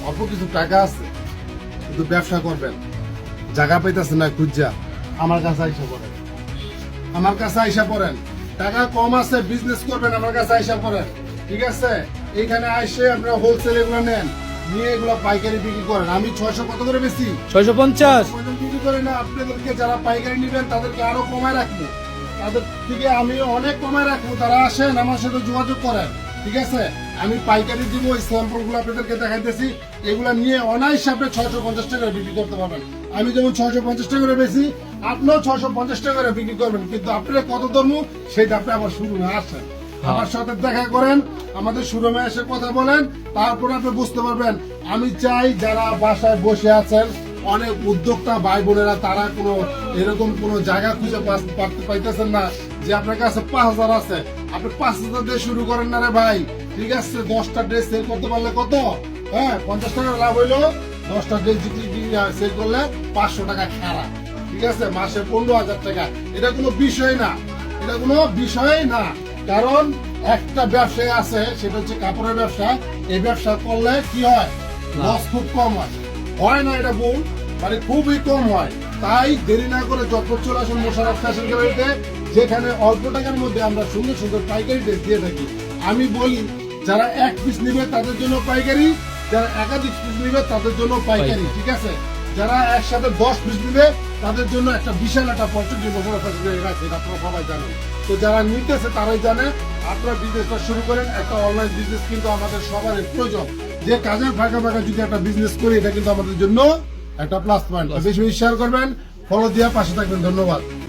অল্প কিছু টাকা আছে, কিন্তু ব্যবসা করবেন, জায়গা পাইতেছে না খুঁজা, আমার কাছে আইসা পড়েন। আমার কাছে আইসা পড়েন, টাকা কম আছে, বিজনেস করবেন, আমার কাছে আইসা পড়েন। ঠিক আছে, এইখানে আইসে আপনারা হোলসেল এগুলো নেন, নিয়ে এগুলো পাইকারি বিক্রি করেন। আমি 600 কত করে বেশি 650। বিক্রি করি না। আপনাদেরকে যারা পাইকারি নেবেন তাদেরকে আরো কমায় রাখবো, তাদের থেকে আমি অনেক কমায় রাখবো। তারা আসেন, আমার সাথে যোগাযোগ করেন। ঠিক আছে, আমি পাইকারি দিব, ওই স্যাম্পল গুলো আপনাদেরকে দেখাইতেছি। এগুলা নিয়ে অনায়াস আপনি 650 টাকা বিক্রি করতে পারবেন। আমি যেমন 650 টাকা করে বেশি, আপনিও 650 টাকা করে বিক্রি করবেন। কিন্তু আপনারা কত ধর্ম সেটা আপনি আবার শুরু না আসেন, আমার সাথে দেখা করেন, আমাদের শোরুমে এসে কথা বলেন, তারপর আপনি বুঝতে পারবেন। আমি চাই যারা বাসায় বসে আছেন, অনেক উদ্যোক্তা ভাই বোনেরা, তারা কোনো এরকম কোনো জায়গা খুঁজে পাইতেছেন না যে আপনার কাছে 5000 আছে, আপনি 5000 দিয়ে শুরু করেন না রে ভাই। ঠিক আছে, 10টা ড্রেস সেল করতে পারলে কত, হ্যাঁ 50 টাকা লাভ হইলো। 10টা ড্রেস সেল করলে 500 টাকা খারাপ। ঠিক আছে, মাসে 15,000 টাকা। এটা কোনো বিষয় না, এটা কোনো বিষয় না। কারণ একটা ব্যবসায় আছে, সেটা হচ্ছে কাপড়ের ব্যবসা। এই ব্যবসা করলে কি হয়, লস খুব কম হয়। হয় না এটা ভুল, মানে খুবই কম হয়। তাই দেরি না করে যতক্ষণ চলে আসুন মোশাররফ ফ্যাশন গ্যালারিতে, যেখানে অল্প টাকার মধ্যে আমরা সুন্দর সুন্দর পাইকারি ড্রেস দিয়ে থাকি। আমি বলি, যারা এক পিস নিবে তাদের জন্য পাইকারি, যারা একাধিক পিস নিবে তাদের জন্য পাইকারি। ঠিক আছে, যারা একসাথে 10 পিস নিবে তাদের জন্য একটা বিশাল একটা পঁয়ষট্টি মোশাররফ ফ্যাশন গ্যালারি আছে, এটা আপনারা সবাই জানেন। তো যারা নিতেছে তারাই জানে। আপনারা বিজনেসটা শুরু করেন, একটা অনলাইন বিজনেস কিন্তু আমাদের সবারই প্রয়োজন। যে কাজের ফাঁকা ফাঁকা যদি একটা বিজনেস করি, এটা কিন্তু আমাদের জন্য একটা প্লাস পয়েন্ট। বেশি বেশি শেয়ার করবেন, ফলো দিয়ে পাশে থাকবেন। ধন্যবাদ।